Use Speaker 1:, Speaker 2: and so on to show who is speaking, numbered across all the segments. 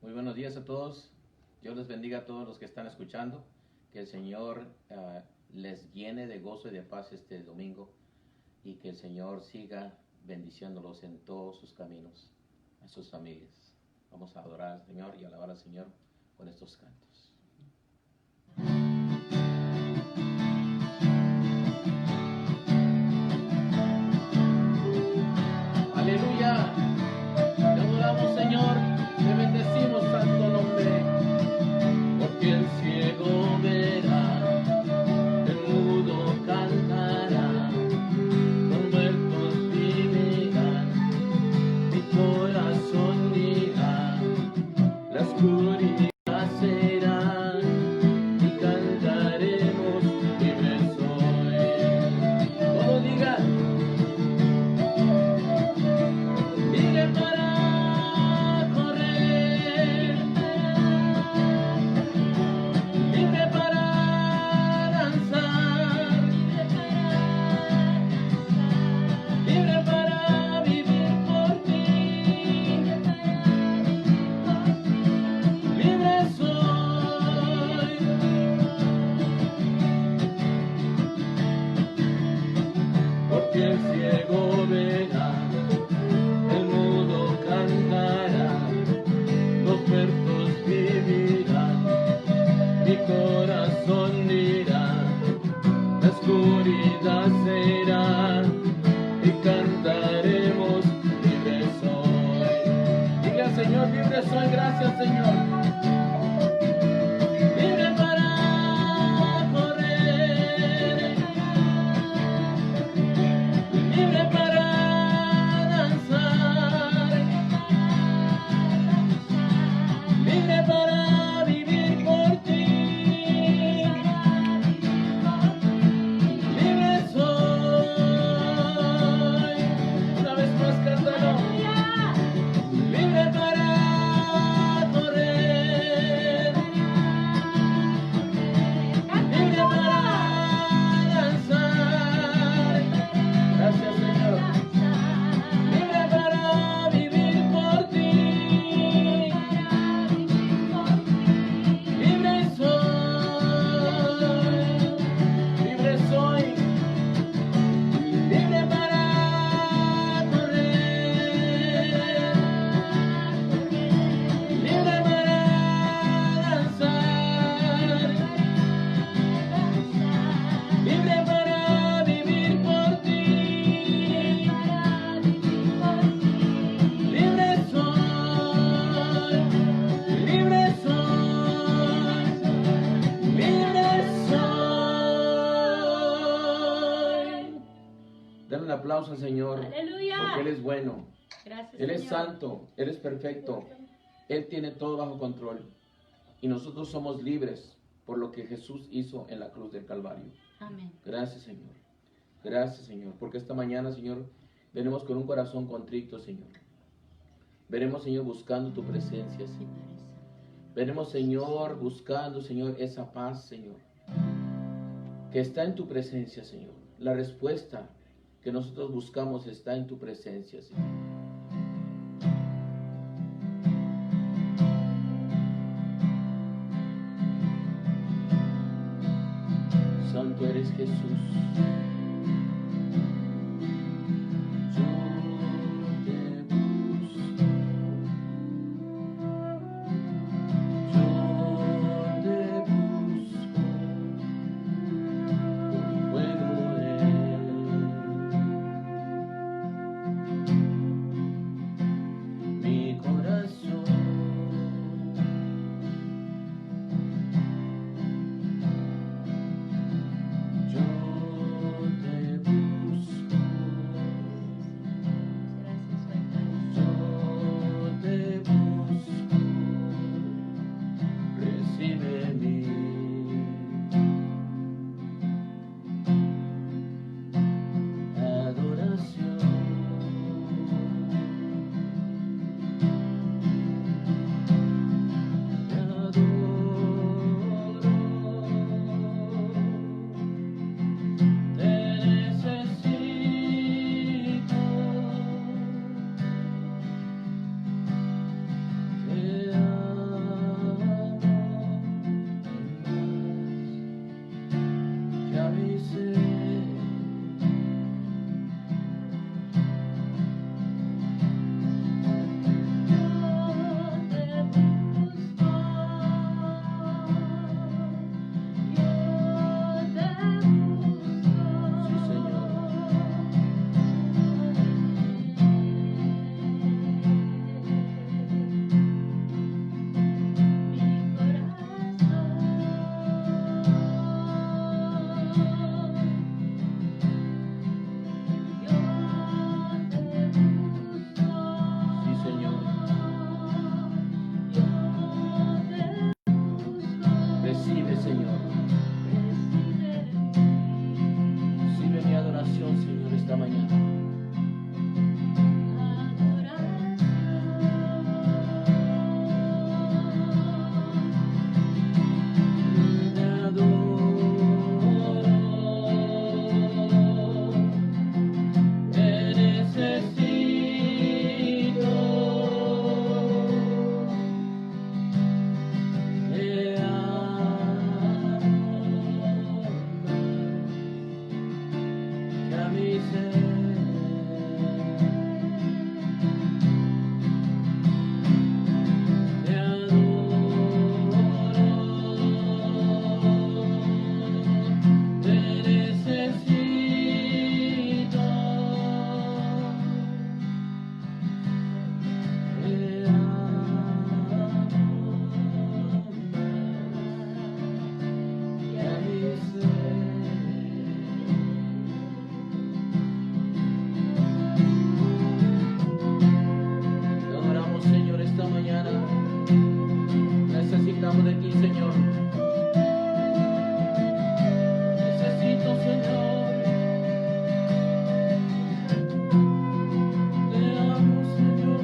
Speaker 1: Muy buenos días a todos. Dios les bendiga a todos los que están escuchando. Que el Señor les llene de gozo y de paz este domingo y que el Señor siga bendiciéndolos en todos sus caminos, a sus familias. Vamos a adorar al Señor y alabar al Señor con estos cantos. Aleluya. Te adoramos, Señor. Te bendecimos, santo nombre. Porque el ciego verá, el mudo cantará, los muertos vivirán, mi corazón dirá, la oscuridad será, y cantaremos, libre soy. Todos digan, libre para correr, libre para danzar, libre para vivir por ti, libre soy. Porque el ciego verá, el mudo cantará, los muertos vivirán, mi corazón dirá, la oscuridad será, y cantaremos, libre soy. Diga, Señor, libre soy, gracias, Señor. Libre para correr, libre para danzar, libre para vivir por ti, libre soy. Una vez más, cántalo. Libre para correr, libre para danzar. Gracias, Señor. Libre para vivir por ti, libre soy, libre soy, libre para correr, libre para danzar, libre para vivir por ti, libre soy, libre soy, libre soy. Dale un aplauso al Señor,
Speaker 2: Aleluya.
Speaker 1: porque Él es bueno,
Speaker 2: Gracias,
Speaker 1: Él es
Speaker 2: Señor.
Speaker 1: santo, Él es perfecto, Él tiene todo bajo control y nosotros somos libres por lo que Jesús hizo en la cruz del Calvario.
Speaker 2: Amén.
Speaker 1: Gracias, Señor. Gracias, Señor, porque esta mañana, Señor, venimos con un corazón contrito, Señor. Veremos, Señor, buscando tu presencia,
Speaker 2: Sí,
Speaker 1: Señor.
Speaker 2: parece.
Speaker 1: Veremos, Señor, buscando, Señor, esa paz, Señor, que está en tu presencia, Señor. La respuesta que nosotros buscamos está en tu presencia, Señor. Santo eres Jesús. Yo te busco. Yo te busco. Puedo mi corazón. Yo necesitamos de ti, Señor. Necesito, Señor. Te amo, Señor.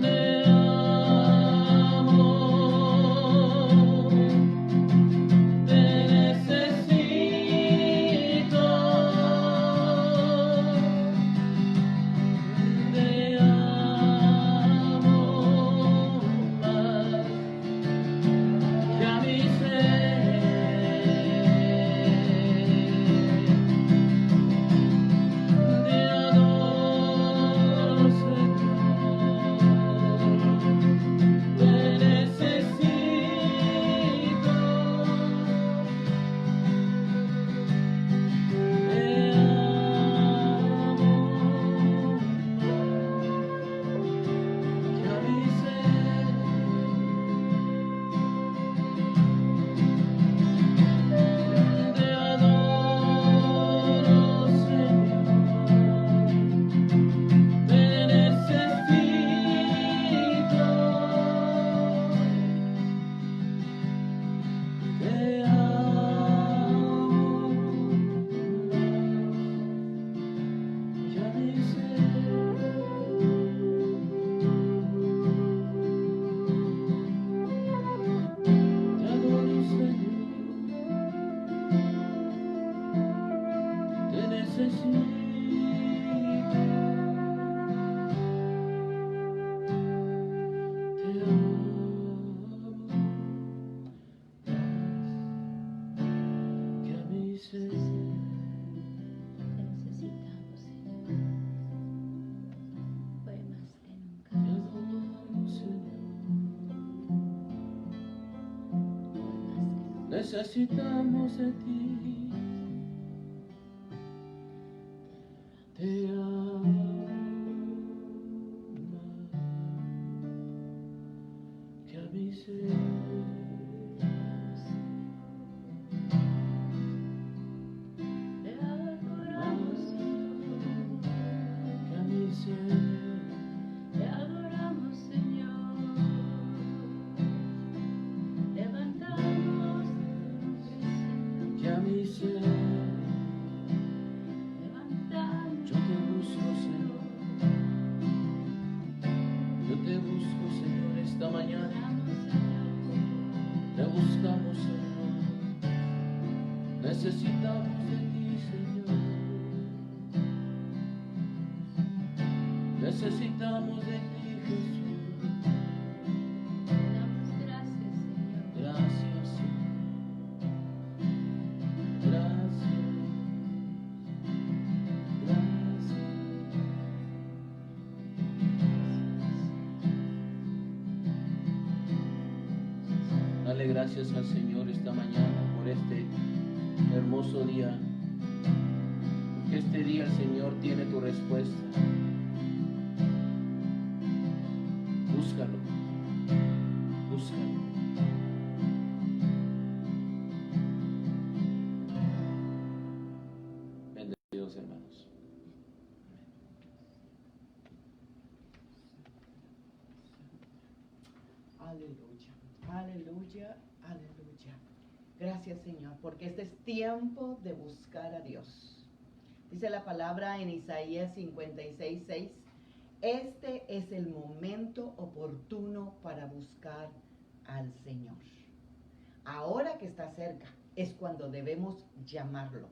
Speaker 1: Te amo. Te necesito. Te amo más que a mi ser. Te adoro, Señor. Te necesito. Te amo más que a mi ser. Te adoro, Señor. Te necesito. Te amo más que a mi ser. Te adoro, Señor. Te necesito. Te amo más que a mi ser.
Speaker 2: Te necesitamos, Señor. Hoy más que nunca.
Speaker 1: Te adoro, Señor. Necesitamos de ti. Te amo más que a mi ser.
Speaker 2: Te adoramos, Señor.
Speaker 1: Que a mi ser.
Speaker 2: Te adoramos, Señor. Levantamos
Speaker 1: Que a mi ser.
Speaker 2: levantamos.
Speaker 1: Yo te busco, Señor. Yo te busco, Señor, esta mañana. Te buscamos, Señor. Necesitamos de ti, Señor. Necesitamos de ti, Jesús.
Speaker 2: Te damos gracias, Señor.
Speaker 1: Gracias, Señor. Gracias. Gracias. Dale gracias al Señor esta mañana por este hermoso día. Porque este día el Señor tiene tu respuesta. Búscalo. Búscalo. Bendecidos hermanos.
Speaker 3: Aleluya, aleluya, aleluya. Gracias, Señor, porque este es tiempo de buscar a Dios. Dice la palabra en Isaías 56:6, este es el momento oportuno para buscar al Señor. Ahora que está cerca es cuando debemos llamarlo.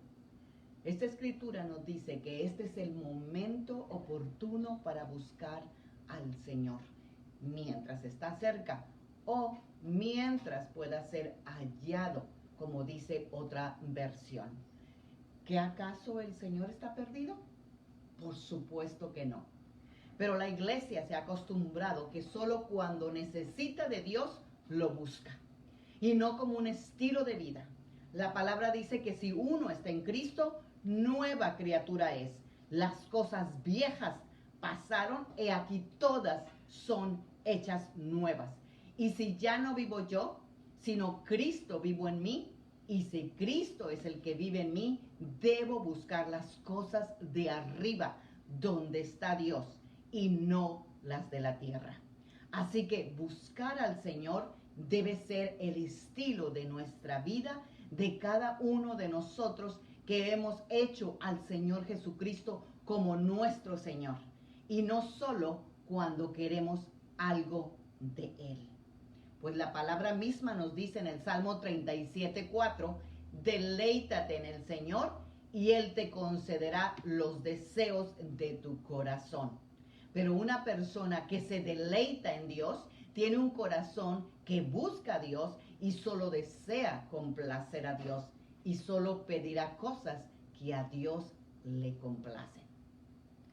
Speaker 3: Esta escritura nos dice que este es el momento oportuno para buscar al Señor, mientras está cerca o mientras pueda ser hallado, como dice otra versión. ¿Que acaso el Señor está perdido? Por supuesto que no. Pero la iglesia se ha acostumbrado que solo cuando necesita de Dios lo busca, y no como un estilo de vida. La palabra dice que si uno está en Cristo, nueva criatura es. Las cosas viejas pasaron, y aquí todas son hechas nuevas. Y si ya no vivo yo, sino Cristo vivo en mí, Y si Cristo es el que vive en mí, debo buscar las cosas de arriba, donde está Dios, y no las de la tierra. Así que buscar al Señor debe ser el estilo de nuestra vida, de cada uno de nosotros que hemos hecho al Señor Jesucristo como nuestro Señor. Y no solo cuando queremos algo de Él. Pues la palabra misma nos dice en el Salmo 37:4, deleítate en el Señor y Él te concederá los deseos de tu corazón. Pero una persona que se deleita en Dios tiene un corazón que busca a Dios y solo desea complacer a Dios y solo pedirá cosas que a Dios le complacen.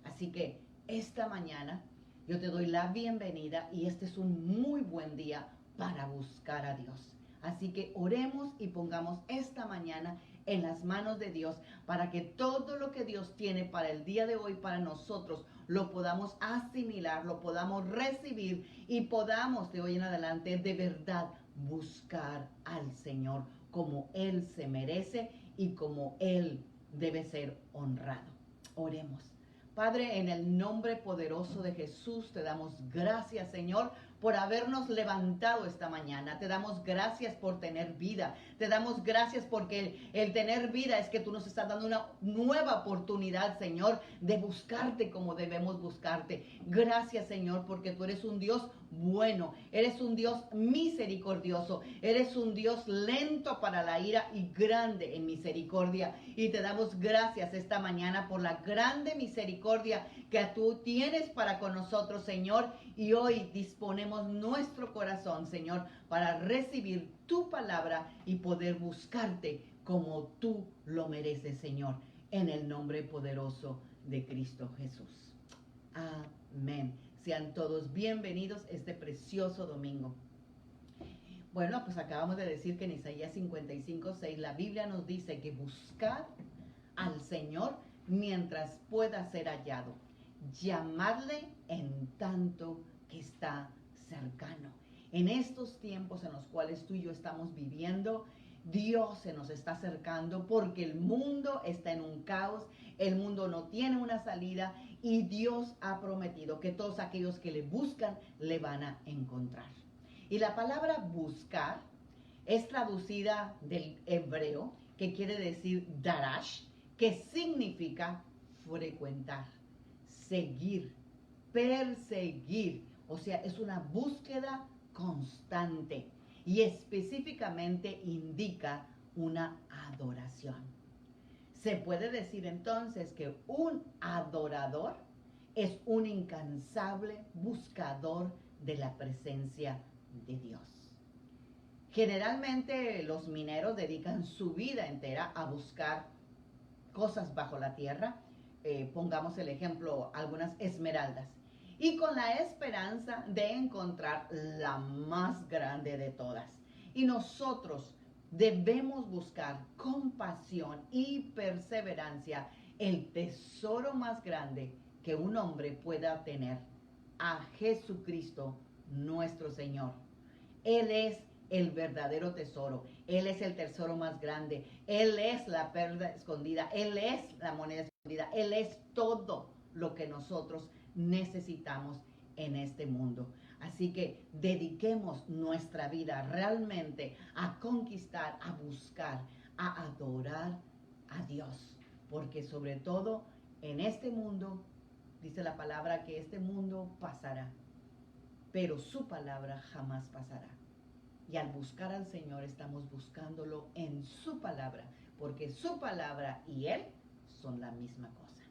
Speaker 3: Así que esta mañana yo te doy la bienvenida y este es un muy buen día para buscar a Dios. Así que oremos y pongamos esta mañana en las manos de Dios para que todo lo que Dios tiene para el día de hoy para nosotros lo podamos asimilar, lo podamos recibir y podamos de hoy en adelante de verdad buscar al Señor como Él se merece y como Él debe ser honrado. Oremos. Padre, en el nombre poderoso de Jesús te damos gracias, Señor, por habernos levantado esta mañana. Te damos gracias por tener vida. Te damos gracias porque el tener vida es que tú nos estás dando una nueva oportunidad, Señor, de buscarte como debemos buscarte. Gracias, Señor, porque tú eres un Dios bueno, eres un Dios misericordioso, eres un Dios lento para la ira y grande en misericordia. Y te damos gracias esta mañana por la grande misericordia que tú tienes para con nosotros, Señor. Y hoy disponemos nuestro corazón, Señor, para recibir tu palabra y poder buscarte como tú lo mereces, Señor, en el nombre poderoso de Cristo Jesús. Amén. Sean todos bienvenidos este precioso domingo. Bueno, pues acabamos de decir que en Isaías 55:6 la Biblia nos dice que buscar al Señor mientras pueda ser hallado, llamarle en tanto que está cercano. En estos tiempos en los cuales tú y yo estamos viviendo, Dios se nos está acercando porque el mundo está en un caos, el mundo no tiene una salida y Dios ha prometido que todos aquellos que le buscan le van a encontrar. Y la palabra buscar es traducida del hebreo, que quiere decir darash, que significa frecuentar, seguir, perseguir. O sea, es una búsqueda constante y específicamente indica una adoración. Se puede decir entonces que un adorador es un incansable buscador de la presencia de Dios. Generalmente los mineros dedican su vida entera a buscar cosas bajo la tierra. Pongamos el ejemplo, algunas esmeraldas. Y con la esperanza de encontrar la más grande de todas. Y nosotros debemos buscar con pasión y perseverancia el tesoro más grande que un hombre pueda tener, a Jesucristo nuestro Señor. Él es el verdadero tesoro, Él es el tesoro más grande, Él es la perla escondida, Él es la moneda escondida, Él es todo lo que nosotros necesitamos en este mundo. Así que dediquemos nuestra vida realmente a conquistar, a buscar, a adorar a Dios. Porque sobre todo en este mundo, dice la palabra que este mundo pasará, pero su palabra jamás pasará. Y al buscar al Señor estamos buscándolo en su palabra, porque su palabra y Él son la misma cosa.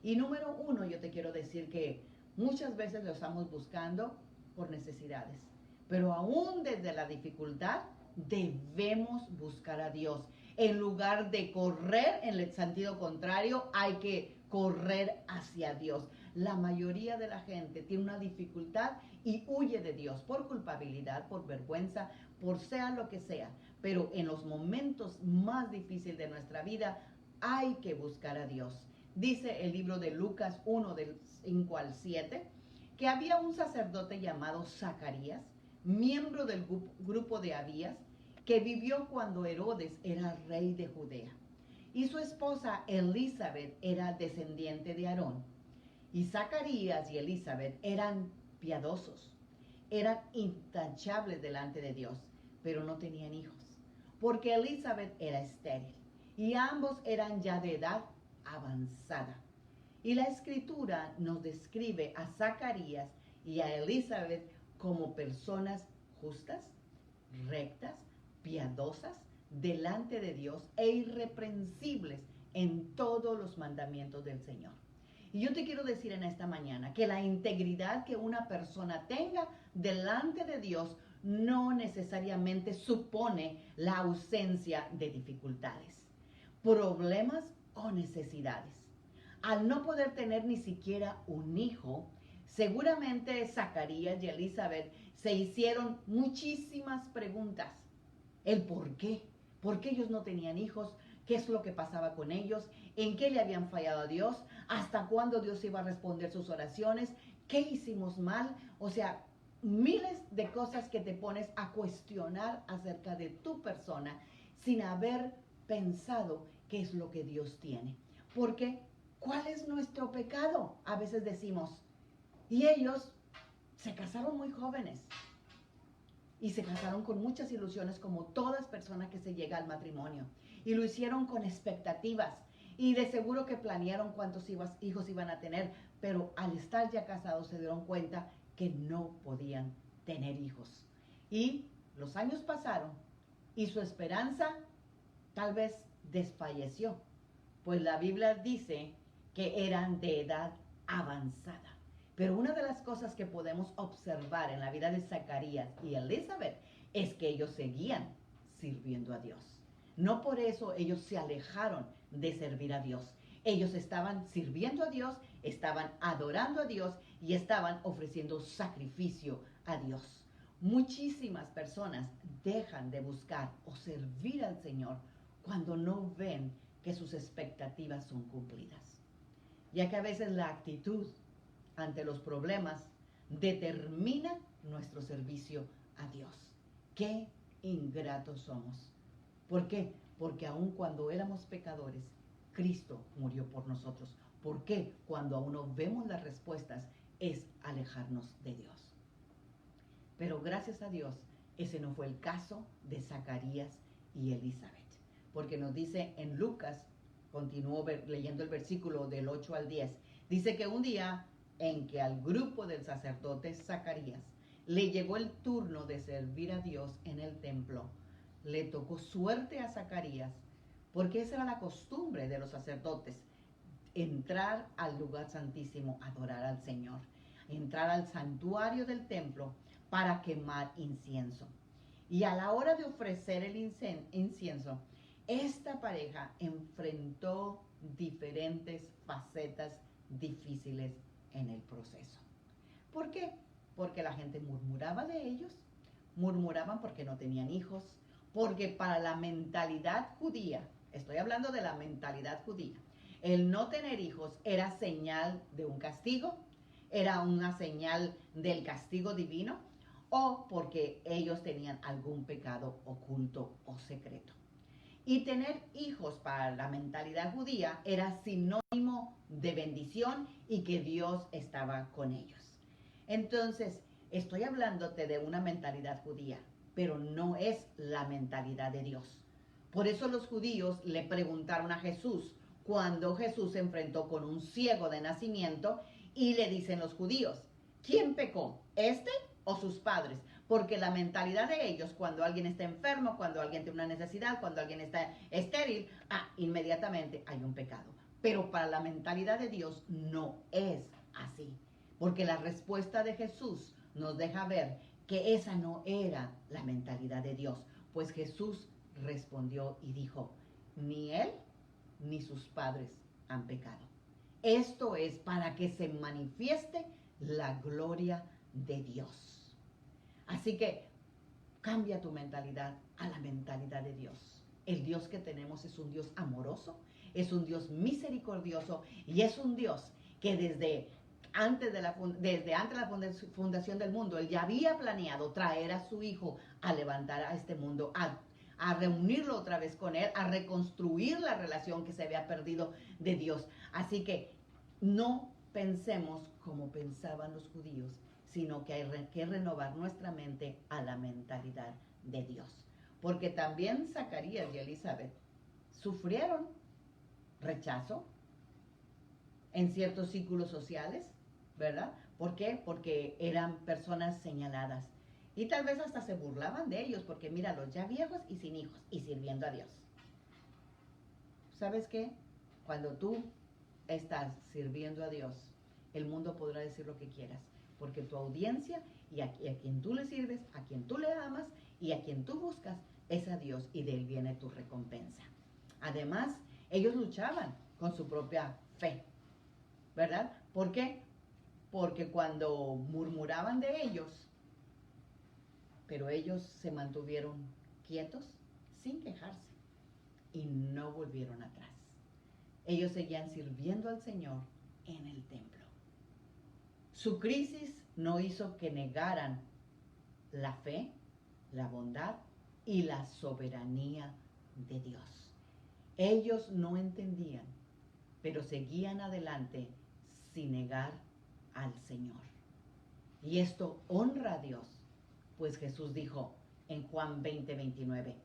Speaker 3: Y número uno, yo te quiero decir que muchas veces lo estamos buscando por necesidades, pero aún desde la dificultad debemos buscar a Dios. En lugar de correr en el sentido contrario, hay que correr hacia Dios. La mayoría de la gente tiene una dificultad y huye de Dios por culpabilidad, por vergüenza, por sea lo que sea. Pero en los momentos más difíciles de nuestra vida hay que buscar a Dios. Dice el libro de Lucas 1, del 5 al 7, que había un sacerdote llamado Zacarías, miembro del grupo de Abías, que vivió cuando Herodes era rey de Judea. Y su esposa Elizabeth era descendiente de Aarón. Y Zacarías y Elizabeth eran piadosos, eran intachables delante de Dios, pero no tenían hijos, porque Elizabeth era estéril y ambos eran ya de edad avanzada. Y la escritura nos describe a Zacarías y a Elizabeth como personas justas, rectas, piadosas delante de Dios e irreprensibles en todos los mandamientos del Señor. Y yo te quiero decir en esta mañana que la integridad que una persona tenga delante de Dios no necesariamente supone la ausencia de dificultades, problemas o necesidades. Al no poder tener ni siquiera un hijo, seguramente Zacarías y Elizabeth se hicieron muchísimas preguntas. El por qué ellos no tenían hijos, qué es lo que pasaba con ellos, en qué le habían fallado a Dios, hasta cuándo Dios iba a responder sus oraciones, qué hicimos mal, o sea, miles de cosas que te pones a cuestionar acerca de tu persona sin haber pensado qué es lo que Dios tiene. Porque, ¿cuál es nuestro pecado? A veces decimos, y ellos se casaron muy jóvenes y se casaron con muchas ilusiones como todas personas que se llega al matrimonio. Y lo hicieron con expectativas y de seguro que planearon cuántos hijos iban a tener, pero al estar ya casados se dieron cuenta que no podían tener hijos. Y los años pasaron y su esperanza tal vez desfalleció, pues la Biblia dice que eran de edad avanzada. Pero una de las cosas que podemos observar en la vida de Zacarías y Elizabeth es que ellos seguían sirviendo a Dios. No por eso ellos se alejaron de servir a Dios. Ellos estaban sirviendo a Dios, estaban adorando a Dios y estaban ofreciendo sacrificio a Dios. Muchísimas personas dejan de buscar o servir al Señor cuando no ven que sus expectativas son cumplidas. Ya que a veces la actitud ante los problemas determina nuestro servicio a Dios. Qué ingratos somos. ¿Por qué? Porque aun cuando éramos pecadores, Cristo murió por nosotros. ¿Por qué? Cuando aún no vemos las respuestas, es alejarnos de Dios. Pero gracias a Dios, ese no fue el caso de Zacarías y Elizabeth. Porque nos dice en Lucas, continúo leyendo el versículo del 8 al 10, dice que un día en que al grupo del sacerdote Zacarías le llegó el turno de servir a Dios en el templo, le tocó suerte a Zacarías, porque esa era la costumbre de los sacerdotes, entrar al lugar santísimo, adorar al Señor, entrar al santuario del templo para quemar incienso. Y a la hora de ofrecer el incienso, esta pareja enfrentó diferentes facetas difíciles en el proceso. ¿Por qué? Porque la gente murmuraba de ellos, murmuraban porque no tenían hijos, porque para la mentalidad judía, estoy hablando de la mentalidad judía, el no tener hijos era señal de un castigo, era una señal del castigo divino, o porque ellos tenían algún pecado oculto o secreto. Y tener hijos para la mentalidad judía era sinónimo de bendición y que Dios estaba con ellos. Entonces, estoy hablándote de una mentalidad judía, pero no es la mentalidad de Dios. Por eso los judíos le preguntaron a Jesús cuando Jesús se enfrentó con un ciego de nacimiento y le dicen los judíos, ¿quién pecó? ¿Este o sus padres? Porque la mentalidad de ellos, cuando alguien está enfermo, cuando alguien tiene una necesidad, cuando alguien está estéril, inmediatamente hay un pecado. Pero para la mentalidad de Dios no es así. Porque la respuesta de Jesús nos deja ver que esa no era la mentalidad de Dios. Pues Jesús respondió y dijo, ni él ni sus padres han pecado. Esto es para que se manifieste la gloria de Dios. Así que cambia tu mentalidad a la mentalidad de Dios. El Dios que tenemos es un Dios amoroso, es un Dios misericordioso y es un Dios que desde antes de la fundación del mundo, Él ya había planeado traer a su Hijo a levantar a este mundo, a a reunirlo otra vez con Él, a reconstruir la relación que se había perdido de Dios. Así que no pensemos como pensaban los judíos, sino que hay que renovar nuestra mente a la mentalidad de Dios. Porque también Zacarías y Elizabeth sufrieron rechazo en ciertos círculos sociales, ¿verdad? ¿Por qué? Porque eran personas señaladas. Y tal vez hasta se burlaban de ellos, porque míralos, ya viejos y sin hijos, y sirviendo a Dios. ¿Sabes qué? Cuando tú estás sirviendo a Dios, el mundo podrá decir lo que quieras, porque tu audiencia y a quien tú le sirves, a quien tú le amas y a quien tú buscas, es a Dios, y de Él viene tu recompensa. Además, ellos luchaban con su propia fe, ¿verdad? ¿Por qué? Porque cuando murmuraban de ellos, pero ellos se mantuvieron quietos, sin quejarse, y no volvieron atrás. Ellos seguían sirviendo al Señor en el templo. Su crisis no hizo que negaran la fe, la bondad y la soberanía de Dios. Ellos no entendían, pero seguían adelante sin negar al Señor. Y esto honra a Dios, pues Jesús dijo en Juan 20:29,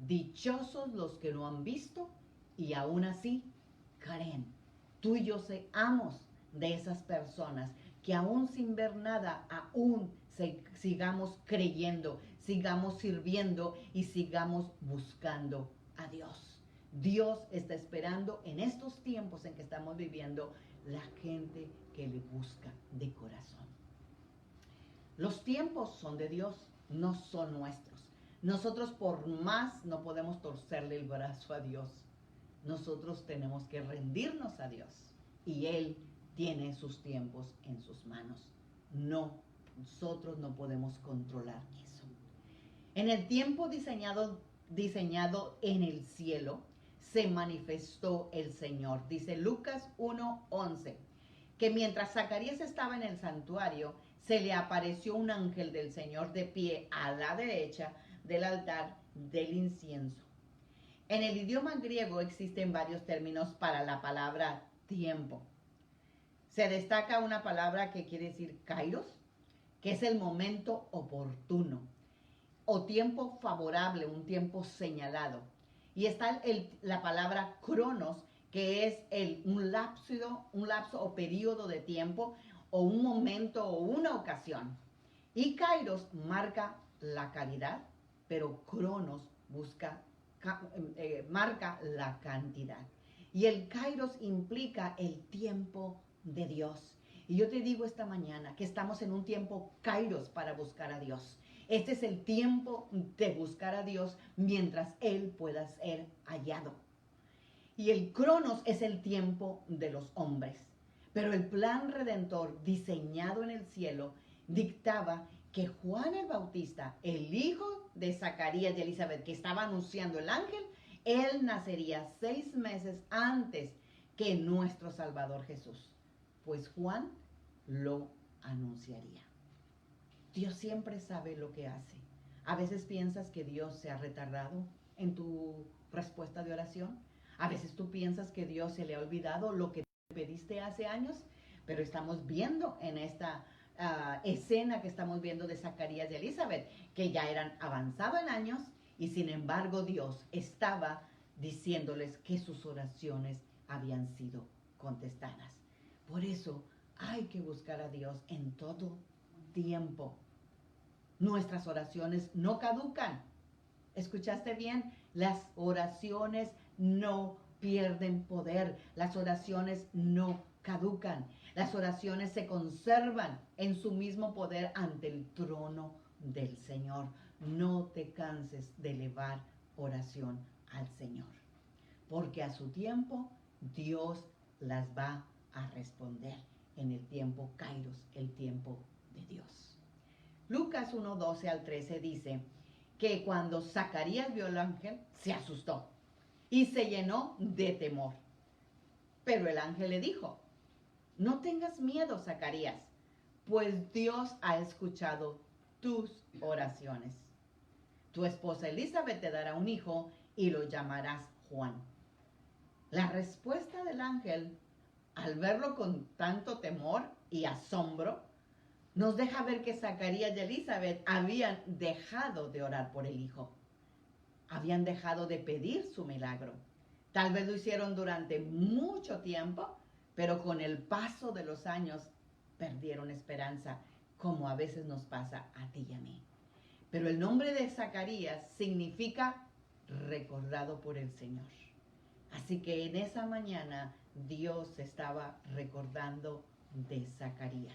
Speaker 3: dichosos los que no han visto y aún así creen. Tú y yo seamos de esas personas que aún sin ver nada, aún sigamos creyendo, sigamos sirviendo y sigamos buscando a Dios. Dios está esperando en estos tiempos en que estamos viviendo la gente que le busca de corazón. Los tiempos son de Dios, no son nuestros. Nosotros por más no podemos torcerle el brazo a Dios. Nosotros tenemos que rendirnos a Dios y Él tiene sus tiempos en sus manos. Nosotros no podemos controlar eso. En el tiempo diseñado en el cielo se manifestó el Señor. Dice Lucas 1:11, que mientras Zacarías estaba en el santuario, se le apareció un ángel del Señor de pie a la derecha del altar del incienso. En el idioma griego existen varios términos para la palabra tiempo. Se destaca una palabra que quiere decir kairos, que es el momento oportuno, o tiempo favorable, un tiempo señalado. Y está la palabra cronos, que es un lapso o periodo de tiempo, o un momento o una ocasión. Y kairos marca la calidad, pero cronos marca la cantidad. Y el kairos implica el tiempo de Dios. Y yo te digo esta mañana que estamos en un tiempo kairos para buscar a Dios. Este es el tiempo de buscar a Dios mientras Él pueda ser hallado. Y el cronos es el tiempo de los hombres. Pero el plan redentor diseñado en el cielo dictaba que Juan el Bautista, el hijo de Zacarías y Elizabeth, que estaba anunciando el ángel, él nacería 6 meses antes que nuestro Salvador Jesús. Pues Juan lo anunciaría. Dios siempre sabe lo que hace. A veces piensas que Dios se ha retardado en tu respuesta de oración. A veces tú piensas que Dios se le ha olvidado lo que pediste hace años, pero estamos viendo en esta escena que estamos viendo de Zacarías y Elizabeth, que ya eran avanzados en años y sin embargo Dios estaba diciéndoles que sus oraciones habían sido contestadas. Por eso hay que buscar a Dios en todo tiempo. Nuestras oraciones no caducan. ¿Escuchaste bien? Las oraciones no pierden poder. Las oraciones no caducan. Las oraciones se conservan en su mismo poder ante el trono del Señor. No te canses de elevar oración al Señor, porque a su tiempo Dios las va a responder en el tiempo kairos, el tiempo de Dios. Lucas 1:12 al 13 dice que cuando Zacarías vio al ángel, se asustó y se llenó de temor. Pero el ángel le dijo: no tengas miedo, tu esposa Elizabeth te dará un hijo y lo llamarás Juan. La respuesta del ángel, al verlo con tanto temor y asombro, nos deja ver que Zacarías y Elizabeth habían dejado de orar por el hijo. Habían dejado de pedir su milagro. Tal vez lo hicieron durante mucho tiempo, pero con el paso de los años perdieron esperanza, como a veces nos pasa a ti y a mí. Pero el nombre de Zacarías significa recordado por el Señor. Así que en esa mañana Dios estaba recordando de Zacarías.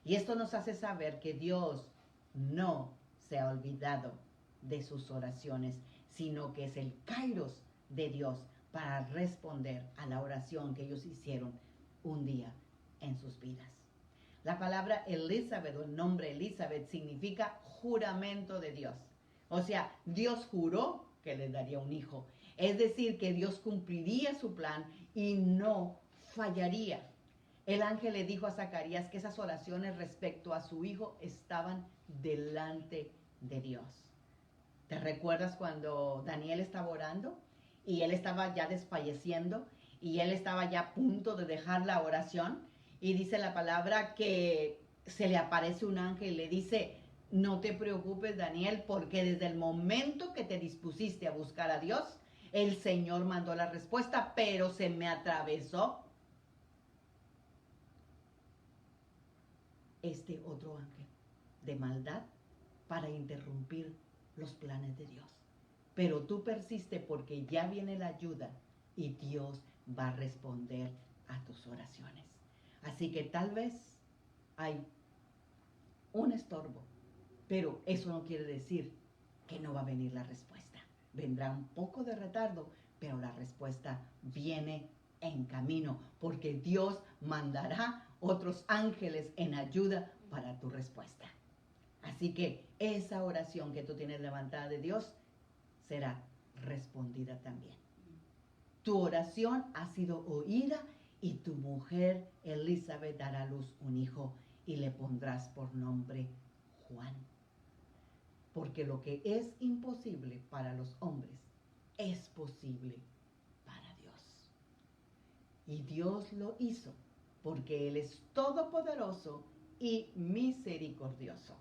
Speaker 3: Y esto nos hace saber que Dios no se ha olvidado de sus oraciones, sino que es el kairos de Dios para responder a la oración que ellos hicieron un día en sus vidas. La palabra Elizabeth, o el nombre Elizabeth, significa juramento de Dios. O sea, Dios juró que le daría un hijo. Es decir, que Dios cumpliría su plan y no fallaría. El ángel le dijo a Zacarías que esas oraciones respecto a su hijo estaban delante de Dios. ¿Te recuerdas cuando Daniel estaba orando y él estaba ya desfalleciendo y él estaba ya a punto de dejar la oración? Y dice la palabra que se le aparece un ángel y le dice: no te preocupes, Daniel, porque desde el momento que te dispusiste a buscar a Dios, el Señor mandó la respuesta, pero se me atravesó este otro ángel de maldad para interrumpir los planes de Dios. Pero tú persiste porque ya viene la ayuda y Dios va a responder a tus oraciones. Así que tal vez hay un estorbo, pero eso no quiere decir que no va a venir la respuesta. Vendrá un poco de retardo, pero la respuesta viene en camino, porque Dios mandará otros ángeles en ayuda para tu respuesta. Así que esa oración que tú tienes levantada de Dios será respondida también. Tu oración ha sido oída y tu mujer Elizabeth dará a luz un hijo y le pondrás por nombre Juan. Porque lo que es imposible para los hombres es posible para Dios. Y Dios lo hizo porque Él es todopoderoso y misericordioso.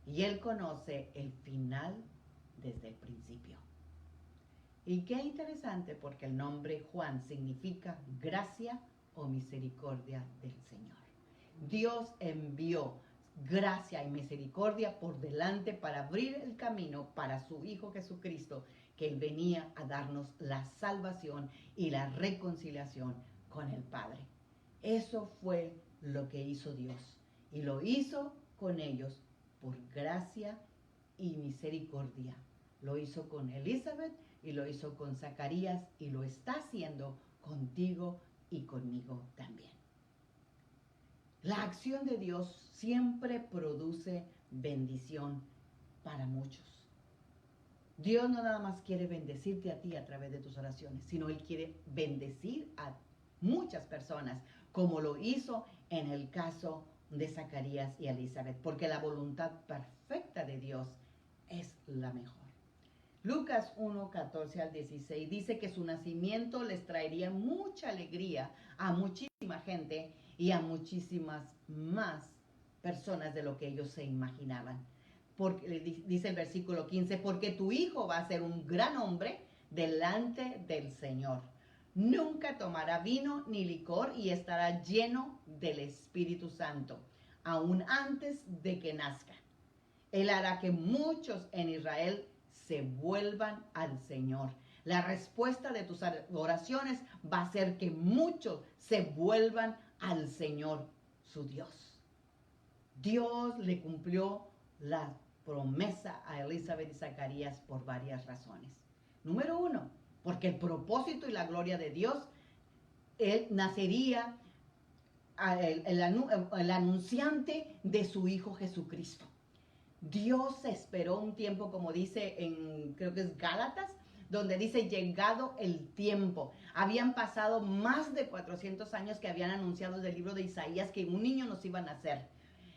Speaker 3: Y Él conoce el final desde el principio. Y qué interesante, porque el nombre Juan significa gracia o misericordia del Señor. Dios envió gracia y misericordia por delante para abrir el camino para su Hijo Jesucristo, que Él venía a darnos la salvación y la reconciliación con el Padre. Eso fue lo que hizo Dios, y lo hizo con ellos por gracia y misericordia. Lo hizo con Elizabeth y lo hizo con Zacarías y lo está haciendo contigo y conmigo también. La acción de Dios siempre produce bendición para muchos. Dios no nada más quiere bendecirte a ti a través de tus oraciones, sino Él quiere bendecir a muchas personas, como lo hizo en el caso de Zacarías y Elizabeth, porque la voluntad perfecta de Dios es la mejor. Lucas 1, 14 al 16 dice que su nacimiento les traería mucha alegría a muchísima gente y a muchísimas más personas de lo que ellos se imaginaban. Porque, dice el versículo 15, porque tu hijo va a ser un gran hombre delante del Señor. Nunca tomará vino ni licor y estará lleno del Espíritu Santo, aún antes de que nazca. Él hará que muchos en Israel se vuelvan al Señor. La respuesta de tus oraciones va a ser que muchos se vuelvan al Señor, su Dios. Dios le cumplió la promesa a Elizabeth y Zacarías por varias razones. Número 1, porque el propósito y la gloria de Dios, Él nacería el anunciante de su Hijo Jesucristo. Dios esperó un tiempo, como dice en, creo que es Gálatas, donde dice llegado el tiempo. Habían pasado más de 400 años que habían anunciado del libro de Isaías que un niño nos iba a nacer.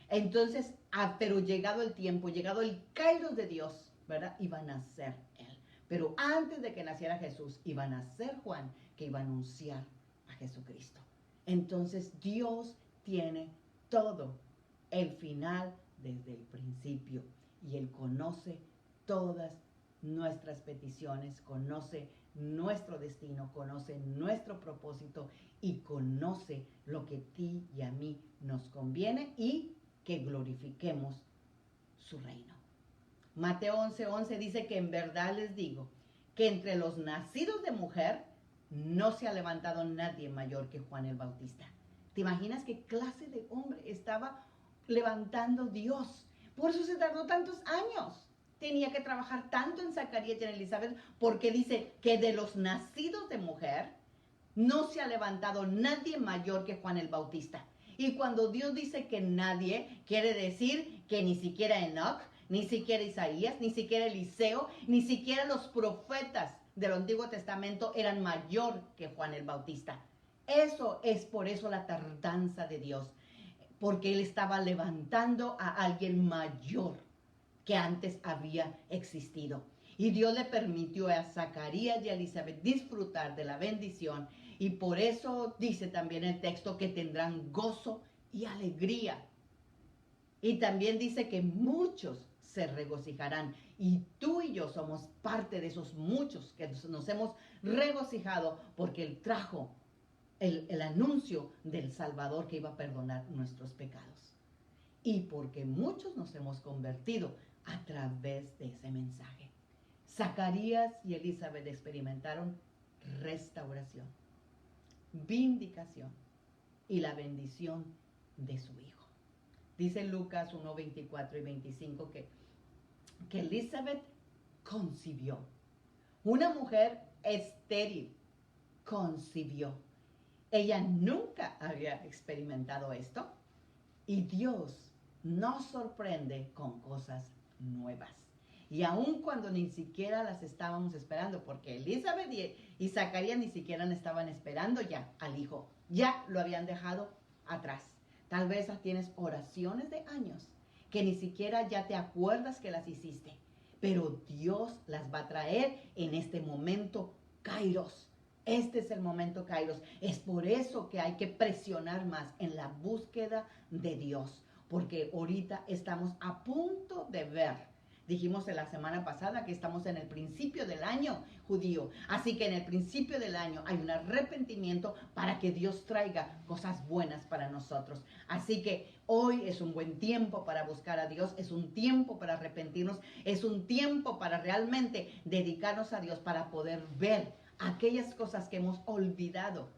Speaker 3: Entonces, pero llegado el tiempo, llegado el kairos de Dios, ¿verdad? Iba a nacer él. Pero antes de que naciera Jesús, iba a nacer Juan, que iba a anunciar a Jesucristo. Entonces Dios tiene todo, el final desde el principio. Y Él conoce todas nuestras peticiones, conoce nuestro destino, conoce nuestro propósito y conoce lo que a ti y a mí nos conviene y que glorifiquemos su reino. Mateo 11:11 dice que en verdad les digo que entre los nacidos de mujer no se ha levantado nadie mayor que Juan el Bautista. ¿Te imaginas qué clase de hombre estaba levantando Dios? Por eso se tardó tantos años. Tenía que trabajar tanto en Zacarías y en Elizabeth, porque dice que de los nacidos de mujer no se ha levantado nadie mayor que Juan el Bautista. Y cuando Dios dice que nadie, quiere decir que ni siquiera Enoc, ni siquiera Isaías, ni siquiera Eliseo, ni siquiera los profetas del Antiguo Testamento eran mayor que Juan el Bautista. Eso es por eso la tardanza de Dios, porque Él estaba levantando a alguien mayor que antes había existido. Y Dios le permitió a Zacarías y a Elizabeth disfrutar de la bendición. Y por eso dice también el texto que tendrán gozo y alegría. Y también dice que muchos se regocijarán. Y tú y yo somos parte de esos muchos que nos hemos regocijado porque Él trajo el anuncio del Salvador que iba a perdonar nuestros pecados. Y porque muchos nos hemos convertido a través de ese mensaje. Zacarías y Elizabeth experimentaron restauración, vindicación y la bendición de su hijo. Dice Lucas 1:24 y 25 que Elizabeth concibió. Una mujer estéril concibió. Ella nunca había experimentado esto y Dios nos sorprende con cosas nuevas. Y aun cuando ni siquiera las estábamos esperando, porque Elizabeth y Zacarías ni siquiera estaban esperando ya al hijo, ya lo habían dejado atrás. Tal vez tienes oraciones de años que ni siquiera ya te acuerdas que las hiciste, pero Dios las va a traer en este momento Kairos. Este es el momento Kairos. Es por eso que hay que presionar más en la búsqueda de Dios, porque ahorita estamos a punto de ver. Dijimos en la semana pasada que estamos en el principio del año judío. Así que en el principio del año hay un arrepentimiento para que Dios traiga cosas buenas para nosotros. Así que hoy es un buen tiempo para buscar a Dios. Es un tiempo para arrepentirnos. Es un tiempo para realmente dedicarnos a Dios para poder ver aquellas cosas que hemos olvidado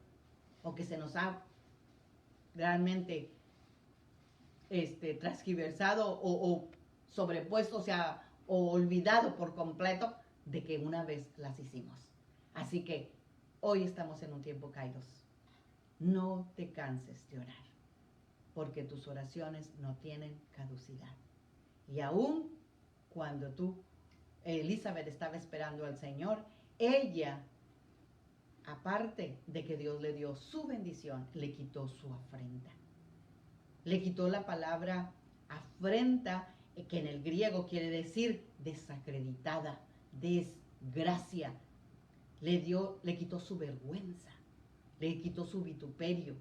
Speaker 3: o que se nos ha realmente transgiversado o sobrepuesto, o olvidado por completo de que una vez las hicimos. Así que hoy estamos en un tiempo Kairos. No te canses de orar, porque tus oraciones no tienen caducidad. Y aún cuando Elizabeth estaba esperando al Señor, ella, aparte de que Dios le dio su bendición, le quitó su afrenta. Le quitó la palabra afrenta, que en el griego quiere decir desacreditada, desgracia. Le quitó su vergüenza, le quitó su vituperio,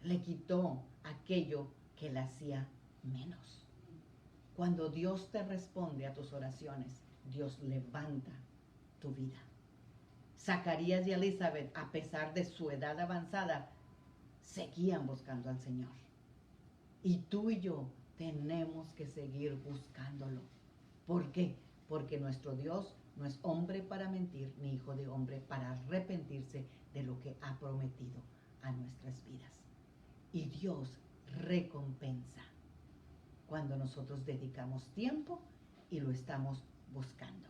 Speaker 3: le quitó aquello que le hacía menos. Cuando Dios te responde a tus oraciones, Dios levanta tu vida. Zacarías y Elizabeth, a pesar de su edad avanzada, seguían buscando al Señor. Y tú y yo tenemos que seguir buscándolo. ¿Por qué? Porque nuestro Dios no es hombre para mentir, ni hijo de hombre para arrepentirse de lo que ha prometido a nuestras vidas. Y Dios recompensa cuando nosotros dedicamos tiempo y lo estamos buscando.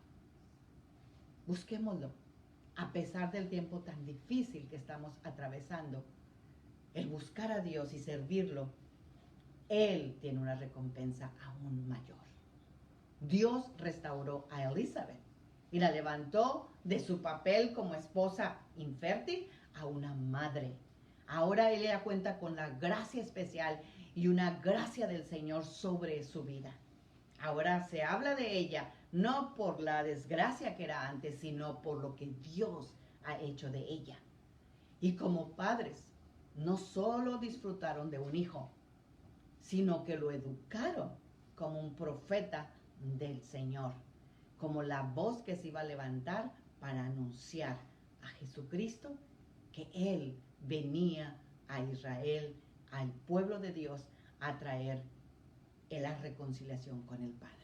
Speaker 3: Busquémoslo. A pesar del tiempo tan difícil que estamos atravesando, el buscar a Dios y servirlo, Él tiene una recompensa aún mayor. Dios restauró a Elizabeth y la levantó de su papel como esposa infértil a una madre. Ahora ella cuenta con la gracia especial y una gracia del Señor sobre su vida. Ahora se habla de ella no por la desgracia que era antes, sino por lo que Dios ha hecho de ella. Y como padres, no solo disfrutaron de un hijo, sino que lo educaron como un profeta del Señor, como la voz que se iba a levantar para anunciar a Jesucristo, que Él venía a Israel, al pueblo de Dios, a traer la reconciliación con el Padre.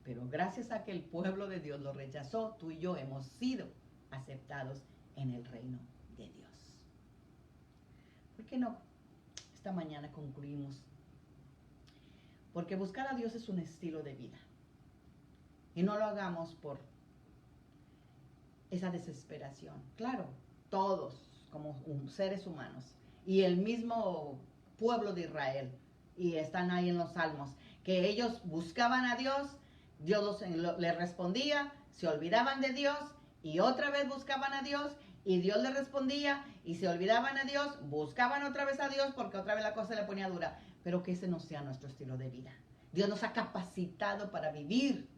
Speaker 3: Pero gracias a que el pueblo de Dios lo rechazó, tú y yo hemos sido aceptados en el reino de Dios. ¿Por qué no? Esta mañana concluimos. Porque buscar a Dios es un estilo de vida. Y no lo hagamos por esa desesperación. Claro, todos como seres humanos. Y el mismo pueblo de Israel, y están ahí en los Salmos, que ellos buscaban a Dios, Dios les respondía, se olvidaban de Dios, y otra vez buscaban a Dios, y Dios les respondía, y se olvidaban a Dios, buscaban otra vez a Dios, porque otra vez la cosa se le ponía dura. Pero que ese no sea nuestro estilo de vida. Dios nos ha capacitado para vivir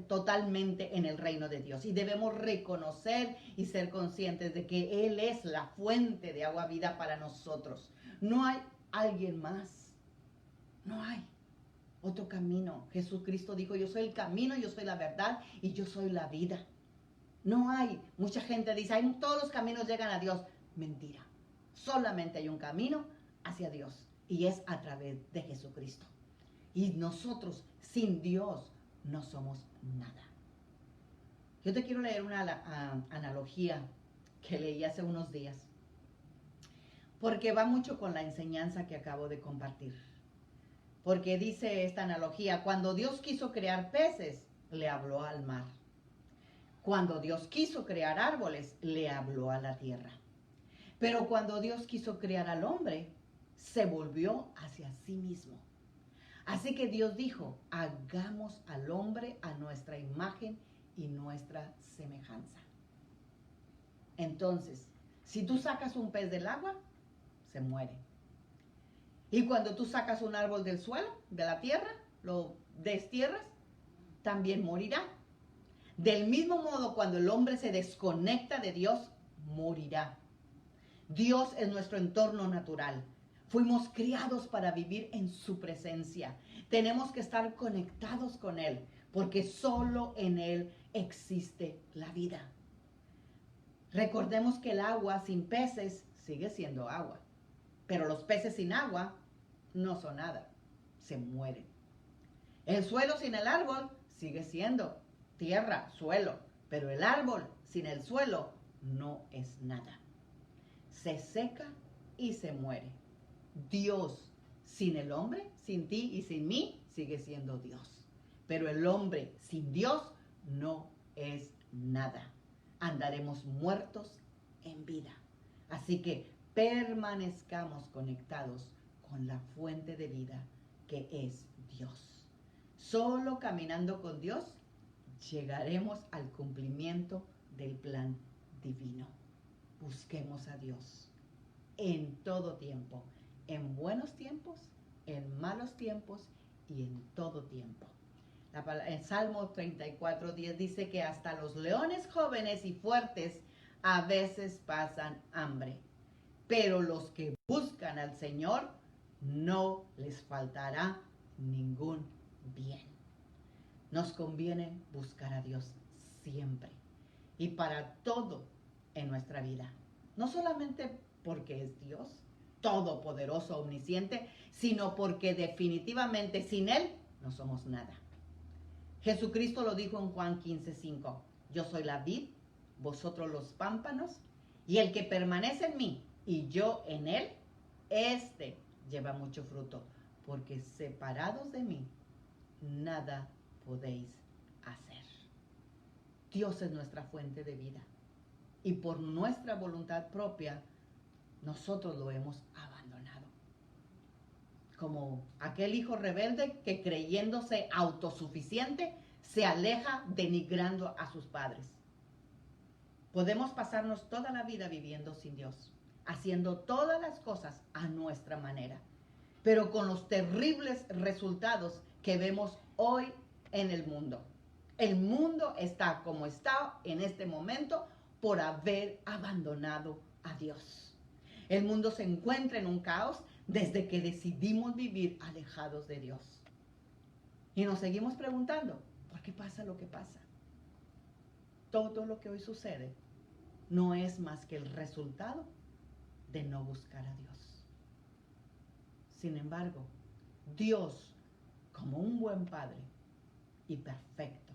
Speaker 3: totalmente en el reino de Dios. Y debemos reconocer y ser conscientes de que Él es la fuente de agua vida para nosotros. No hay alguien más. No hay otro camino. Jesucristo dijo, yo soy el camino, yo soy la verdad y yo soy la vida. No hay. Mucha gente dice, todos los caminos llegan a Dios. Mentira. Solamente hay un camino hacia Dios. Y es a través de Jesucristo. Y nosotros, sin Dios, no somos nada. Yo te quiero leer una analogía que leí hace unos días. Porque va mucho con la enseñanza que acabo de compartir. Porque dice esta analogía, cuando Dios quiso crear peces, le habló al mar. Cuando Dios quiso crear árboles, le habló a la tierra. Pero cuando Dios quiso crear al hombre, se volvió hacia sí mismo. Así que Dios dijo, hagamos al hombre a nuestra imagen y nuestra semejanza. Entonces, si tú sacas un pez del agua, se muere. Y cuando tú sacas un árbol del suelo, de la tierra, lo destierras, también morirá. Del mismo modo, cuando el hombre se desconecta de Dios, morirá. Dios es nuestro entorno natural. Fuimos criados para vivir en su presencia. Tenemos que estar conectados con Él, porque solo en Él existe la vida. Recordemos que el agua sin peces sigue siendo agua, pero los peces sin agua no son nada, se mueren. El suelo sin el árbol sigue siendo tierra, suelo, pero el árbol sin el suelo no es nada. Se seca y se muere. Dios sin el hombre, sin ti y sin mí, sigue siendo Dios. Pero el hombre sin Dios no es nada. Andaremos muertos en vida. Así que permanezcamos conectados con la fuente de vida que es Dios. Solo caminando con Dios llegaremos al cumplimiento del plan divino. Busquemos a Dios en todo tiempo, en buenos tiempos, en malos tiempos y en todo tiempo. En Salmo 34:10 dice que hasta los leones jóvenes y fuertes a veces pasan hambre, pero los que buscan al Señor no les faltará ningún bien. Nos conviene buscar a Dios siempre y para todo en nuestra vida. No solamente porque es Dios, todopoderoso, omnisciente, sino porque definitivamente sin Él no somos nada. Jesucristo lo dijo en Juan 15:5. Yo soy la vid, vosotros los pámpanos, y el que permanece en mí y yo en él, este lleva mucho fruto, porque separados de mí, nada podéis hacer. Dios es nuestra fuente de vida, y por nuestra voluntad propia, nosotros lo hemos abandonado. Como aquel hijo rebelde que creyéndose autosuficiente, se aleja denigrando a sus padres. Podemos pasarnos toda la vida viviendo sin Dios, haciendo todas las cosas a nuestra manera, pero con los terribles resultados que vemos hoy en el mundo. El mundo está como está en este momento por haber abandonado a Dios. El mundo se encuentra en un caos desde que decidimos vivir alejados de Dios. Y nos seguimos preguntando, ¿por qué pasa lo que pasa? Todo lo que hoy sucede no es más que el resultado de no buscar a Dios. Sin embargo, Dios, como un buen Padre y perfecto,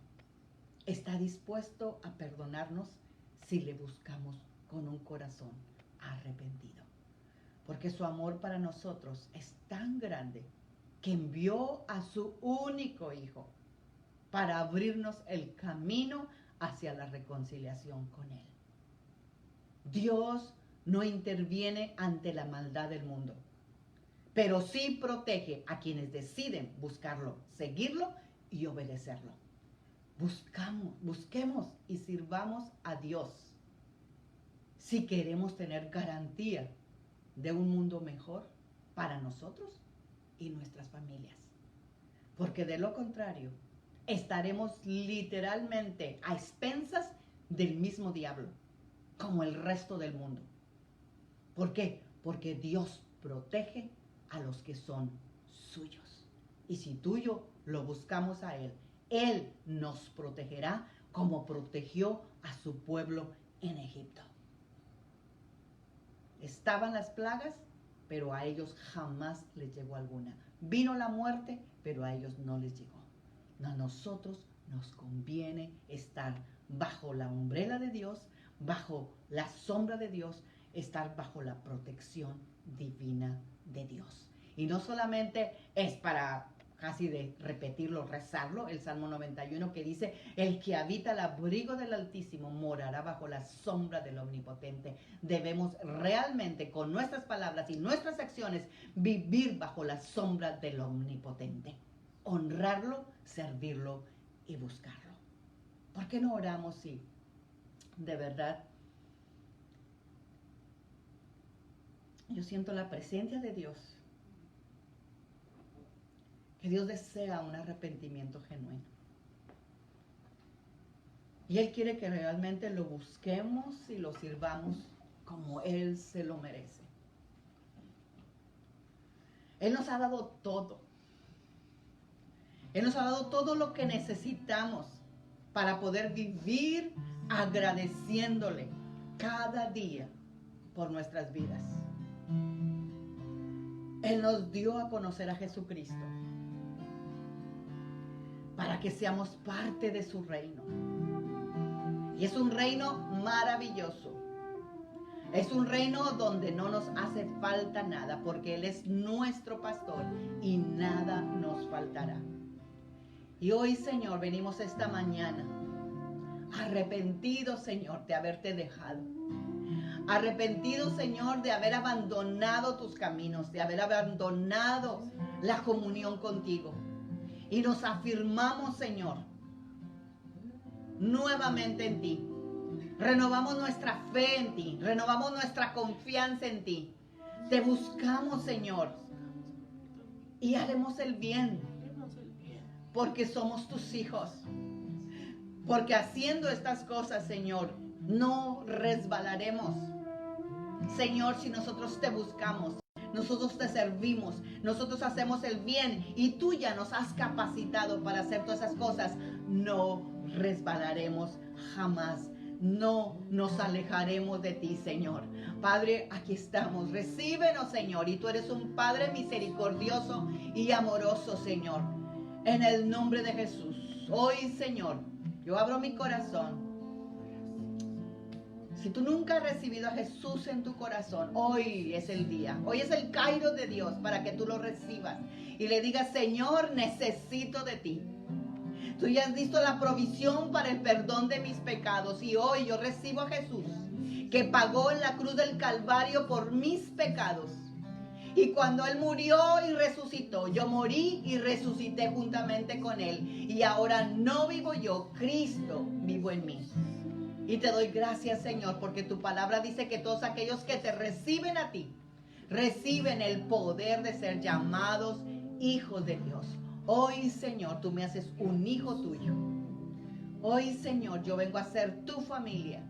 Speaker 3: está dispuesto a perdonarnos si le buscamos con un corazón arrepentido. Porque su amor para nosotros es tan grande que envió a su único Hijo para abrirnos el camino hacia la reconciliación con Él. Dios no interviene ante la maldad del mundo, pero sí protege a quienes deciden buscarlo, seguirlo y obedecerlo. Busquemos y sirvamos a Dios si queremos tener garantía de un mundo mejor para nosotros y nuestras familias. Porque de lo contrario, estaremos literalmente a expensas del mismo diablo, como el resto del mundo. ¿Por qué? Porque Dios protege a los que son suyos. Y si tú y yo lo buscamos a Él, Él nos protegerá como protegió a su pueblo en Egipto. Estaban las plagas, pero a ellos jamás les llegó alguna. Vino la muerte, pero a ellos no les llegó. A nosotros nos conviene estar bajo la umbrella de Dios, bajo la sombra de Dios, estar bajo la protección divina de Dios. Y no solamente es para casi de repetirlo, rezarlo, el Salmo 91 que dice, el que habita el abrigo del Altísimo morará bajo la sombra del Omnipotente. Debemos realmente con nuestras palabras y nuestras acciones vivir bajo la sombra del Omnipotente. Honrarlo, servirlo y buscarlo. ¿Por qué no oramos si de verdad yo siento la presencia de Dios? Que Dios desea un arrepentimiento genuino. Y Él quiere que realmente lo busquemos y lo sirvamos como Él se lo merece. Él nos ha dado todo. Él nos ha dado todo lo que necesitamos para poder vivir agradeciéndole cada día por nuestras vidas. Él nos dio a conocer a Jesucristo para que seamos parte de su reino. Y es un reino maravilloso. Es un reino donde no nos hace falta nada, porque Él es nuestro pastor y nada nos faltará. Y hoy, Señor, venimos esta mañana arrepentidos, Señor, de haberte dejado. Arrepentidos, Señor, de haber abandonado tus caminos, de haber abandonado la comunión contigo. Y nos afirmamos, Señor, nuevamente en ti. Renovamos nuestra fe en ti. Renovamos nuestra confianza en ti. Te buscamos, Señor. Y haremos el bien. Porque somos tus hijos. Porque haciendo estas cosas, Señor, no resbalaremos. Señor, si nosotros te buscamos, nosotros te servimos, nosotros hacemos el bien y tú ya nos has capacitado para hacer todas esas cosas, no resbalaremos jamás. No nos alejaremos de ti, Señor. Padre, aquí estamos. Recíbenos, Señor. Y tú eres un Padre misericordioso y amoroso, Señor. En el nombre de Jesús. Hoy, Señor, yo abro mi corazón. Si tú nunca has recibido a Jesús en tu corazón, hoy es el día. Hoy es el Kairos de Dios para que tú lo recibas. Y le digas, Señor, necesito de ti. Tú ya has visto la provisión para el perdón de mis pecados. Y hoy yo recibo a Jesús, que pagó en la cruz del Calvario por mis pecados. Y cuando Él murió y resucitó, yo morí y resucité juntamente con Él. Y ahora no vivo yo, Cristo vivo en mí. Y te doy gracias, Señor, porque tu palabra dice que todos aquellos que te reciben a ti, reciben el poder de ser llamados hijos de Dios. Hoy, Señor, tú me haces un hijo tuyo. Hoy, Señor, yo vengo a ser tu familia.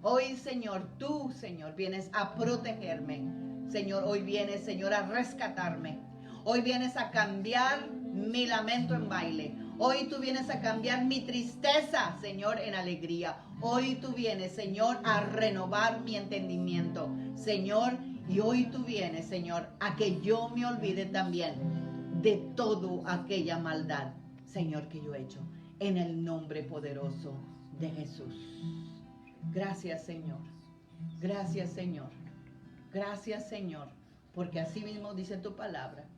Speaker 3: Hoy, Señor, tú, Señor, vienes a protegerme. Señor, hoy vienes, Señor, a rescatarme. Hoy vienes a cambiar mi lamento en baile. Hoy tú vienes a cambiar mi tristeza, Señor, en alegría. Hoy tú vienes, Señor, a renovar mi entendimiento, Señor. Y hoy tú vienes, Señor, a que yo me olvide también de toda aquella maldad, Señor, que yo he hecho. En el nombre poderoso de Jesús. Gracias, Señor. Gracias, Señor. Gracias, Señor. Porque así mismo dice tu palabra,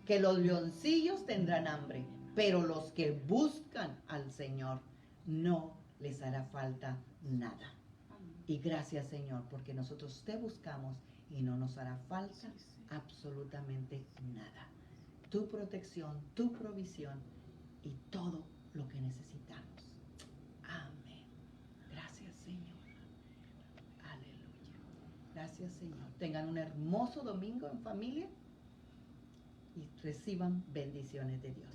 Speaker 3: que los leoncillos tendrán hambre, pero los que buscan al Señor no les hará falta nada. Y gracias, Señor, porque nosotros te buscamos y no nos hará falta absolutamente nada. Tu protección, tu provisión y todo lo que necesitamos. Amén. Gracias, Señor. Aleluya. Gracias, Señor. Tengan un hermoso domingo en familia y reciban bendiciones de Dios.